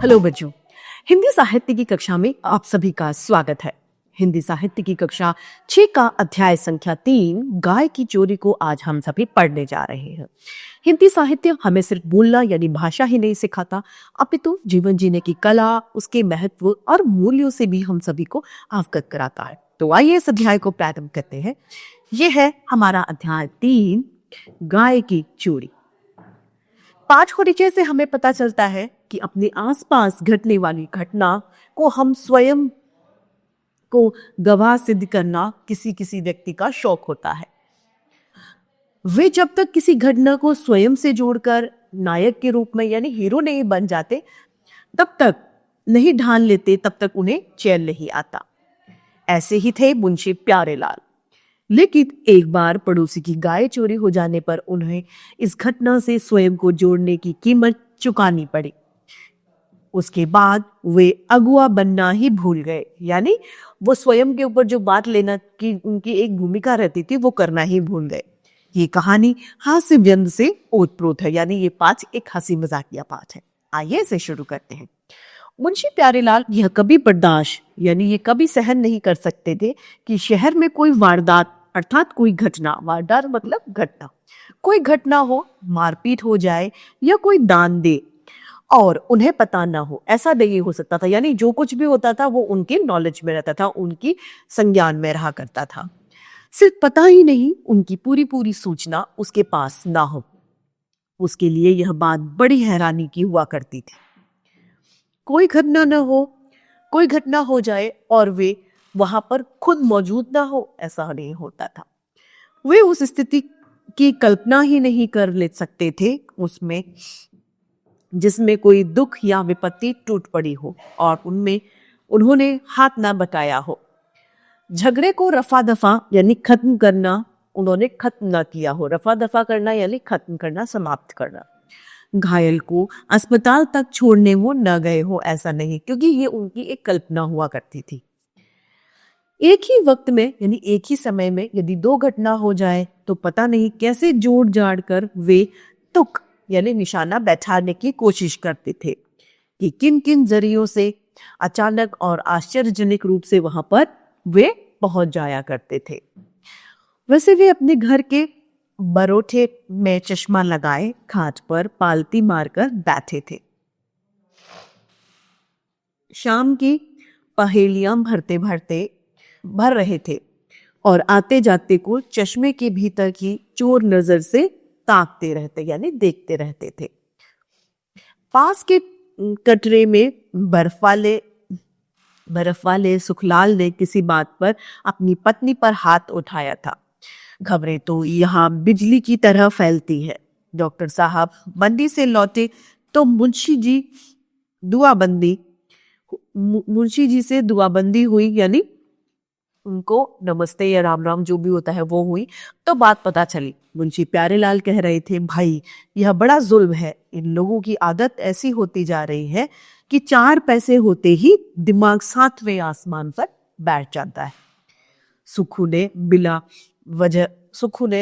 Hello बच्चों, हिंदी साहित्य की कक्षा में आप सभी का स्वागत है। हिंदी साहित्य की कक्षा 6 का अध्याय संख्या 3 गाय की चोरी को आज हम सभी पढ़ने जा रहे हैं। हिंदी साहित्य हमें सिर्फ बोलना यानी भाषा ही नहीं सिखाता, अपितु जीवन जीने की कला, उसके महत्व और मूल्यों से भी हम सभी को अवगत कराता है। तो आइए इस अध्याय को प्रारंभ करते हैं। यह है हमारा अध्याय 3 गाय की चोरी। पाठ परिचय से हमें पता चलता है कि अपने आसपास घटने वाली घटना को हम स्वयं को गवाह सिद्ध करना किसी किसी व्यक्ति का शौक होता है। वे जब तक किसी घटना को स्वयं से जोड़कर नायक के रूप में यानी हीरो नहीं बन जाते, तब तक नहीं ढाल लेते, तब तक उन्हें चैन नहीं आता। ऐसे ही थे मुंशी प्यारेलाल। लेकिन एक बार पड़ोसी की गाय चोरी हो जाने पर उन्हें इस घटना से स्वयं को जोड़ने की कीमत चुकानी पड़ी। उसके बाद वे अगुआ बनना ही भूल गए, यानी वो स्वयं के ऊपर जो बात लेना की उनकी एक भूमिका रहती थी वो करना ही भूल गए। ये कहानी हास्य व्यंग से ओतप्रोत है, यानी ये पाठ एक हंसी मजाकिया पाठ है। आइए इसे शुरू करते हैं। मुंशी प्यारेलाल यह कभी बर्दाश्त यानी ये कभी सहन नहीं कर सकते थे कि शहर में कोई वारदात अर्थात कोई घटना, वारदात मतलब घटना, कोई घटना हो, मारपीट हो जाए या कोई दान दे और उन्हें पता ना हो। ऐसा नहीं हो सकता था, यानी जो कुछ भी होता था वो उनके नॉलेज में रहता था, उनकी संज्ञान में रहा करता था। सिर्फ पता ही नहीं, उनकी पूरी पूरी सूचना उसके पास ना हो। उसके लिए यह बात बड़ी हैरानी की हुआ करती थी। कोई घटना न हो, कोई घटना हो जाए और वे वहां पर खुद मौजूद ना हो, ऐसा नहीं होता था। वे उस स्थिति की कल्पना ही नहीं कर ले सकते थे उसमें जिसमें कोई दुख या विपत्ति टूट पड़ी हो और उनमें उन्होंने हाथ ना बटाया हो। झगड़े को रफा दफा यानी खत्म करना उन्होंने खत्म ना किया हो। रफा दफा करना यानी खत्म करना, समाप्त करना। घायल को अस्पताल तक छोड़ने वो न गए हो, ऐसा नहीं, क्योंकि ये उनकी एक कल्पना हुआ करती थी। एक ही वक्त में यानी एक ही समय में यदि दो घटना हो जाए तो पता नहीं कैसे जोड़ जाड़ कर वे तुक यानी निशाना बैठाने की कोशिश करते थे कि किन किन जरियों से अचानक और आश्चर्यजनक रूप से वहां पर वे पहुंच जाया करते थे। वैसे वे अपने घर के बरोठे में चश्मा लगाए खाट पर पालती मारकर बैठे थे। शाम की पहेलियां भरते भरते भर रहे थे और आते जाते को चश्मे के भीतर की चोर नजर से ताकते रहते यानी देखते रहते थे। पास के कटरे में बर्फ वाले सुखलाल ने किसी बात पर अपनी पत्नी पर हाथ उठाया था। खबरें तो यहाँ बिजली की तरह फैलती है। डॉक्टर साहब मंडी से लौटे तो मुंशी जी से दुआबंदी हुई, यानी उनको नमस्ते या राम राम जो भी होता है वो हुई। तो बात पता चली। मुंशी प्यारेलाल कह रहे थे, भाई यह बड़ा जुल्म है। इन लोगों की आदत ऐसी होती जा रही है कि 4 पैसे होते ही दिमाग 7वें आसमान पर बैठ जाता है। सुखू ने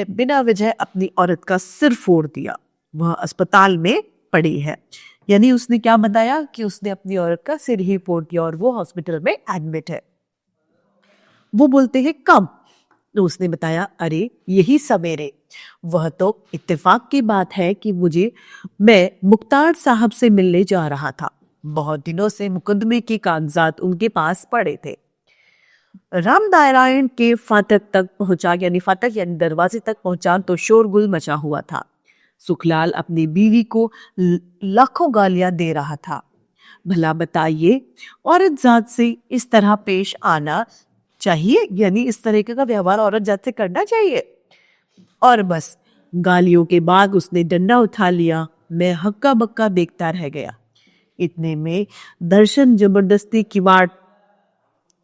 बिना वजह अपनी औरत का सिर फोड़ दिया। वह अस्पताल में पड़ी है, यानी उसने क्या बताया कि उसने अपनी औरत का सिर ही फोड़ दिया और वो हॉस्पिटल में एडमिट है। वो बोलते हैं कब? तो उसने बताया, अरे यही सवेरे। वह तो इत्तेफाक की बात है कि मैं मुख्तार साहब से मिलने जा रहा था। बहुत दिनों से मुकदमे के कागजात उनके पास पड़े थे। रामनारायण के फाटक तक पहुंचा, यानी फाटक यानी दरवाजे तक पहुंचा तो शोरगुल मचा हुआ था। सुखलाल अपनी बीवी को लाखों गालियां दे रहा था। भला बताइए, औरत जात से इस तरह पेश आना चाहिए, यानी इस तरीके का व्यवहार औरत जात से करना चाहिए? और बस गालियों के बाद उसने डंडा उठा लिया। मैं हक्का बक्का देखता रह गया। इतने में दर्शन जबरदस्ती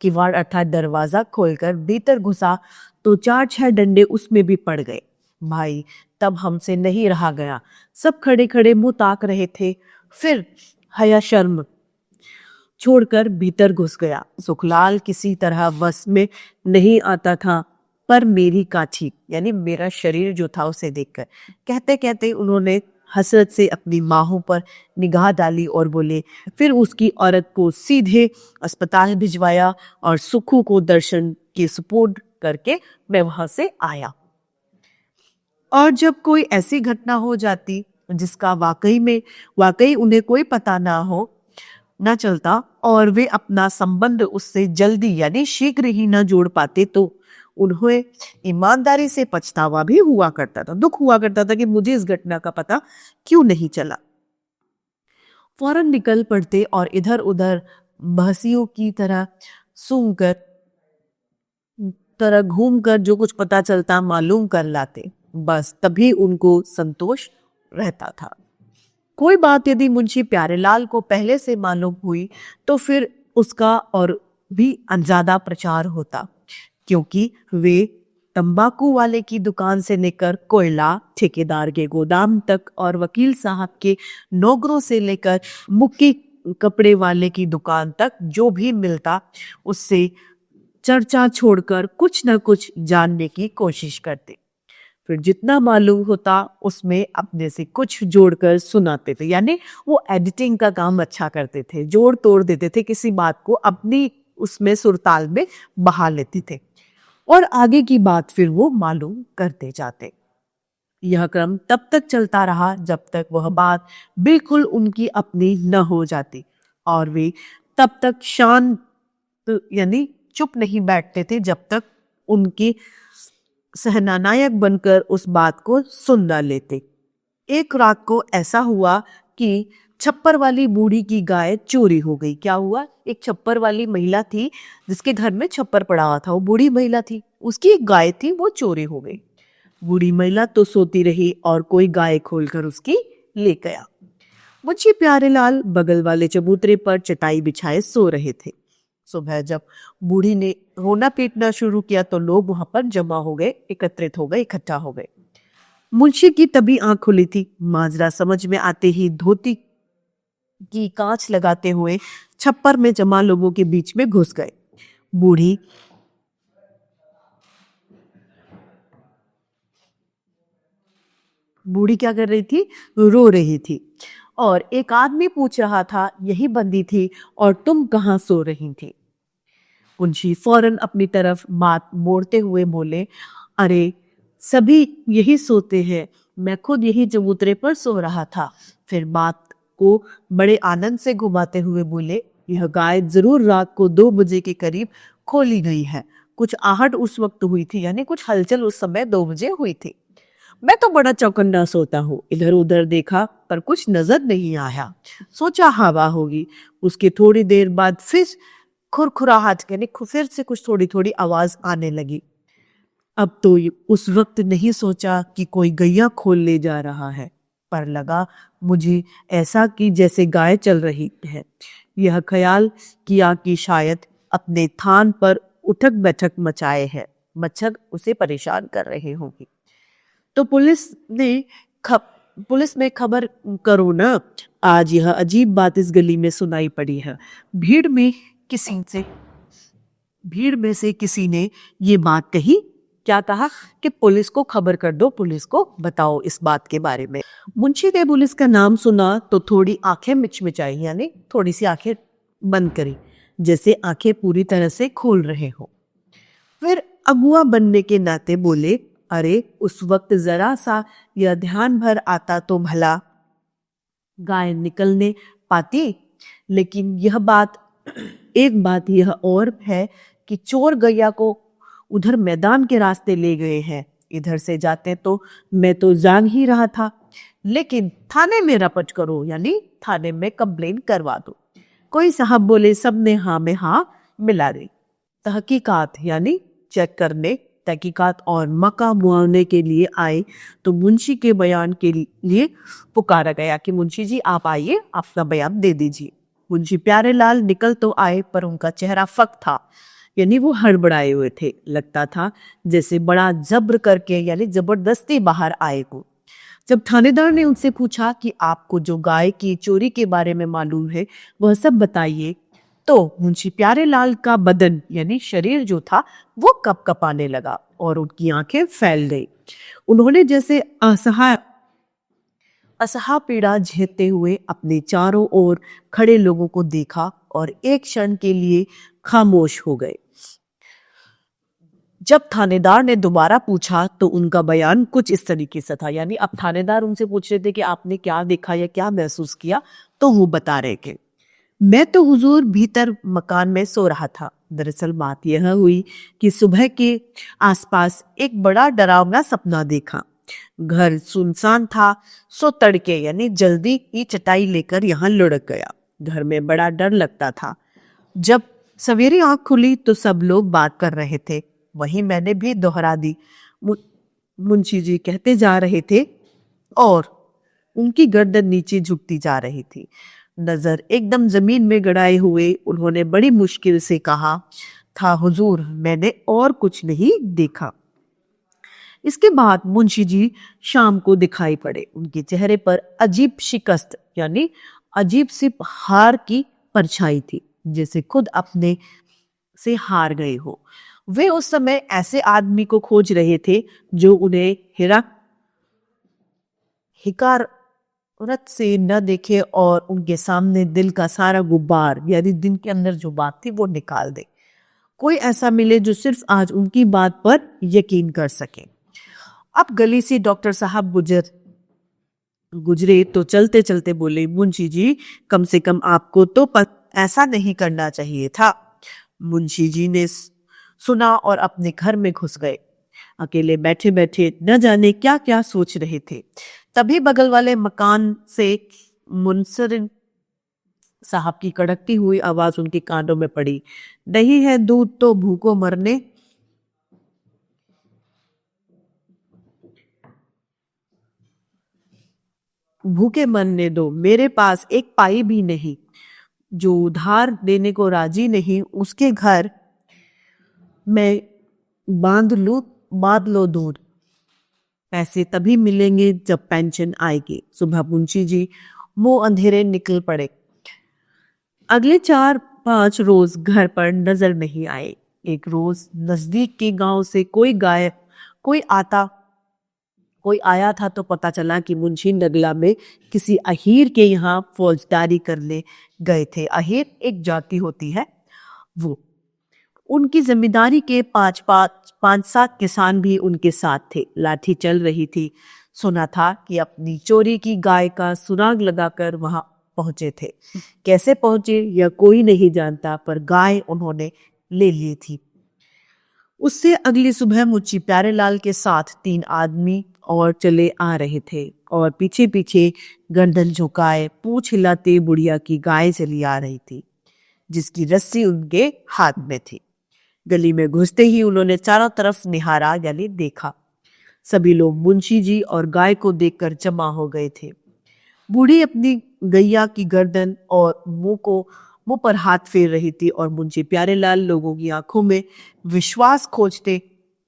किवाड़ अर्थात दरवाजा खोलकर भीतर घुसा तो 4-6 डंडे उसमें भी पड़ गए। भाई तब हमसे नहीं रहा गया। सब खड़े खड़े मुंह ताक रहे थे। फिर हया शर्म छोड़कर भीतर घुस गया। सुखलाल किसी तरह बस में नहीं आता था, पर मेरी काठी यानी मेरा शरीर जो था उसे देखकर कहते कहते उन्होंने हसरत से अपनी बाहों पर निगाह डाली और बोले। फिर उसकी औरत को सीधे अस्पताल भिजवाया और सुखू को दर्शन के सुपुर्द करके मैं वहां से आया। और जब कोई ऐसी घटना हो जाती जिसका वाकई उन्हें कोई पता ना चलता और वे अपना संबंध उससे जल्दी यानी शीघ्र ही न जोड़ पाते, तो उन्हें ईमानदारी से पछतावा भी हुआ करता था, दुख हुआ करता था कि मुझे इस घटना का पता क्यों नहीं चला। फौरन निकल पड़ते और इधर उधर बहसियों की तरह घूमकर जो कुछ पता चलता मालूम कर लाते। बस तभी उनको संतोष रहता था। कोई बात यदि मुंशी प्यारेलाल को पहले से मालूम हुई तो फिर उसका और भी ज्यादा प्रचार होता, क्योंकि वे तंबाकू वाले की दुकान से लेकर कोयला ठेकेदार के गोदाम तक और वकील साहब के नौकरों से लेकर मुक्की कपड़े वाले की दुकान तक जो भी मिलता उससे चर्चा छोड़कर कुछ न कुछ जानने की कोशिश करते। फिर जितना मालूम होता उसमें अपने से कुछ जोड़कर सुनाते थे, यानी वो एडिटिंग का काम अच्छा करते थे, जोड़ तोड़ देते थे, किसी बात को अपनी उसमें सुरताल में बहा लेते थे और आगे की बात फिर वो मालूम करते जाते। यह क्रम तब तक चलता रहा जब तक वह बात बिल्कुल उनकी अपनी न हो जाती और वे तब तक शांत यानी चुप नहीं बैठते थे जब तक उनके सहनानायक बनकर उस बात को सुन न लेते। एक रात को ऐसा हुआ कि छप्पर वाली बूढ़ी की गाय चोरी हो गई। क्या हुआ? एक छप्पर वाली महिला थी जिसके घर में छप्पर पड़ा हुआ था, वो बूढ़ी महिला थी, उसकी एक गाय थी, वो चोरी हो गई। बूढ़ी महिला तो सोती रही और कोई गाय खोलकर उसकी ले गया। मुंशी प्यारेलाल बगल वाले चबूतरे पर चटाई बिछाए सो रहे थे। सुबह जब बूढ़ी ने रोना पीटना शुरू किया तो लोग वहां पर जमा हो गए, एकत्रित हो गए, इकट्ठा हो गए। मुंशी की तभी आंख खुली थी। माजरा समझ में आते ही धोती की कांच लगाते हुए छप्पर में जमा लोगों के बीच में घुस गए। बूढ़ी क्या कर रही थी? रो रही थी और एक आदमी पूछ रहा था, यही बंदी थी और तुम कहाँ सो रही थी? मुंशी फौरन अपनी तरफ बात मोड़ते हुए बोले, अरे सभी यही सोते हैं, मैं खुद यही चबूतरे पर सो रहा था। फिर बात को बड़े आनंद से घुमाते हुए बोले, यह गाय जरूर रात को 2 बजे के करीब खोली गई है। कुछ आहट उस वक्त हुई थी, यानी कुछ हलचल उस समय 2 बजे हुई थी। मैं तो बड़ा चौकन्ना सोता हूँ, इधर उधर देखा पर कुछ नजर नहीं आया। सोचा हवा होगी। उसके थोड़ी देर बाद फिर खुरखुराहट यानी फिर से कुछ थोड़ी थोड़ी आवाज आने लगी। अब तो उस वक्त नहीं सोचा कि कोई गैया खोल ले जा रहा है, पर लगा मुझे ऐसा कि जैसे गाय चल रही है। यह ख्याल किया कि शायद अपने थान पर उठक बैठक मचाए है, मच्छर उसे परेशान कर रहे होंगे। तो पुलिस में खबर करो ना, आज यह अजीब बात इस गली में सुनाई पड़ी है। भीड़ में से किसी ने ये बात कही। क्या कहा? कि पुलिस को खबर कर दो, पुलिस को बताओ इस बात के बारे में। मुंशी ने पुलिस का नाम सुना तो थोड़ी आंखें मिचमिचाई, यानी थोड़ी सी आंखें बंद करी, जैसे आंखें पूरी तरह से खोल रहे हो। फिर अगुआ बनने के नाते बोले, अरे उस वक्त जरा सा यह ध्यान भर आता तो भला गाय निकलने पाती। लेकिन एक बात यह और है कि चोर गैया को उधर मैदान के रास्ते ले गए हैं। इधर से जाते तो मैं तो जान ही रहा था, लेकिन थाने में रपट करो, यानी थाने में कंप्लेन करवा दो। कोई साहब बोले, सबने हाँ में हाँ मिला दी। तहकीकात यानी चेक करने, तहकीकात और मका मुआवने के लिए आए तो मुंशी के बयान के लिए पुकारा गया कि मुंशी जी आप आइए, अपना बयान दे दीजिए। मुंशी प्यारेलाल निकल तो आए पर उनका चेहरा फक था, यानी वो हड़बड़ाए हुए थे। लगता था जैसे बड़ा जब्र करके यानी जबरदस्ती बाहर आए हो। जब थानेदार ने उनसे पूछा कि आपको जो गाय की चोरी के बारे में मालूम है वह सब बताइए, तो मुंशी प्यारेलाल का बदन यानी शरीर जो था वो कपकपाने लगा और उनकी आंखें फैल गई। उन्होंने जैसे असहाय असहा पीड़ा झेलते हुए अपने चारों ओर खड़े लोगों को देखा और एक क्षण के लिए खामोश हो गए। जब थानेदार ने दोबारा पूछा तो उनका बयान कुछ इस तरीके से था, यानी अब थानेदार उनसे पूछ रहे थे कि आपने क्या देखा या क्या महसूस किया, तो वो बता रहे थे, मैं तो हुजूर भीतर मकान में सो रहा था। दरअसल बात यह हुई कि सुबह के आसपास एक बड़ा डरावना सपना देखा। घर सुनसान था, सो तड़के यानी जल्दी ही चटाई लेकर यहाँ लुढ़क गया। घर में बड़ा डर लगता था। जब सवेरे आंख खुली तो सब लोग बात कर रहे थे, वही मैंने भी दोहरा दी। मुंशी जी कहते जा रहे थे और उनकी गर्दन नीचे झुकती जा रही थी। नजर एकदम जमीन में गड़ाए हुए उन्होंने बड़ी मुश्किल से कहा था, हुजूर मैंने और कुछ नहीं देखा। इसके बाद मुंशी जी शाम को दिखाई पड़े। उनके चेहरे पर अजीब शिकस्त यानी अजीब सी हार की परछाई थी, जैसे खुद अपने से हार गए हो। वे उस समय ऐसे आदमी को खोज रहे थे जो उन्हें हिकारत से न देखे और उनके सामने दिल का सारा गुब्बार यानी दिन के अंदर जो बात थी वो निकाल दे। कोई ऐसा मिले जो सिर्फ आज उनकी बात पर यकीन कर सके। अब गली से डॉक्टर साहब गुजरे तो चलते चलते बोले, मुंशी जी कम से कम आपको तो ऐसा नहीं करना चाहिए था। मुंशी जी ने सुना और अपने घर में घुस गए। अकेले बैठे बैठे न जाने क्या क्या सोच रहे थे। तभी बगल वाले मकान से मुंसरिन साहब की कड़कती हुई आवाज उनके कानों में पड़ी, नहीं है दूध तो भूखों मरने। भूखे मरने दो, मेरे पास एक पाई भी नहीं। जो उधार देने को राजी नहीं उसके घर मैं बांध लो दूध। पैसे तभी मिलेंगे जब पेंशन आएगी। सुबह मुंशी जी मुंह अंधेरे निकल पड़े। अगले 4-5 रोज घर पर नजर नहीं आए। एक रोज नजदीक के गांव से कोई आया था तो पता चला कि मुंशी नगला में किसी अहीर के यहाँ फौजदारी करने गए थे। अहीर एक जाति होती है वो। उनकी जमींदारी के 5-7 किसान भी उनके साथ थे। लाठी चल रही थी। सुना था कि अपनी चोरी की गाय का सुराग लगाकर वहां पहुंचे थे। कैसे पहुंचे यह कोई नहीं जानता, पर गाय उन्होंने ले ली थी। उससे अगली सुबह मुंशी प्यारेलाल के साथ 3 आदमी और चले आ रहे थे और पीछे पीछे गर्दन झुकाए पूंछ हिलाते बुढ़िया की गाय चली आ रही थी, जिसकी रस्सी उनके हाथ में थी। गली में घुसते ही उन्होंने चारों तरफ निहारा यानी देखा। सभी लोग मुंशी जी और गाय को देखकर जमा हो गए थे। बूढ़ी अपनी गैया की गर्दन और मुंह पर हाथ फेर रही थी और मुंशी प्यारेलाल लोगों की आंखों में विश्वास खोजते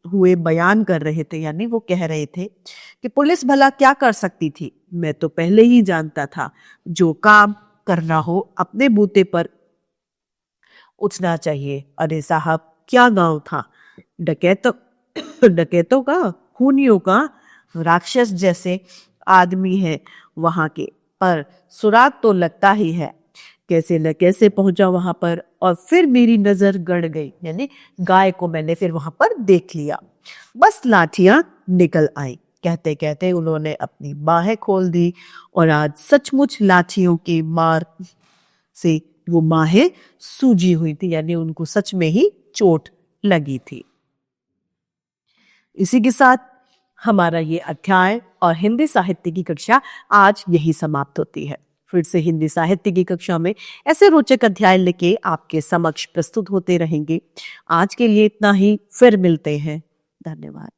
हुए बयान कर रहे थे, यानी वो कह रहे थे कि पुलिस भला क्या कर सकती थी। मैं तो पहले ही जानता था, जो काम करना हो अपने बूते पर उठना चाहिए। अरे साहब क्या गांव था, डकैतों का, खूनियों का, राक्षस जैसे आदमी है वहां के, पर सुराग तो लगता ही है। कैसे न कैसे पहुंचा वहां पर और फिर मेरी नजर गड़ गई, यानी गाय को मैंने फिर वहां पर देख लिया। बस लाठियां निकल आई। कहते कहते उन्होंने अपनी बाहें खोल दी और आज सचमुच लाठियों के मार से वो बाहें सूजी हुई थी, यानी उनको सच में ही चोट लगी थी। इसी के साथ हमारा ये अध्याय और हिंदी साहित्य की कक्षा आज यही समाप्त होती है। फिर से हिंदी साहित्य की कक्षा में ऐसे रोचक अध्याय लेके आपके समक्ष प्रस्तुत होते रहेंगे। आज के लिए इतना ही, फिर मिलते हैं। धन्यवाद।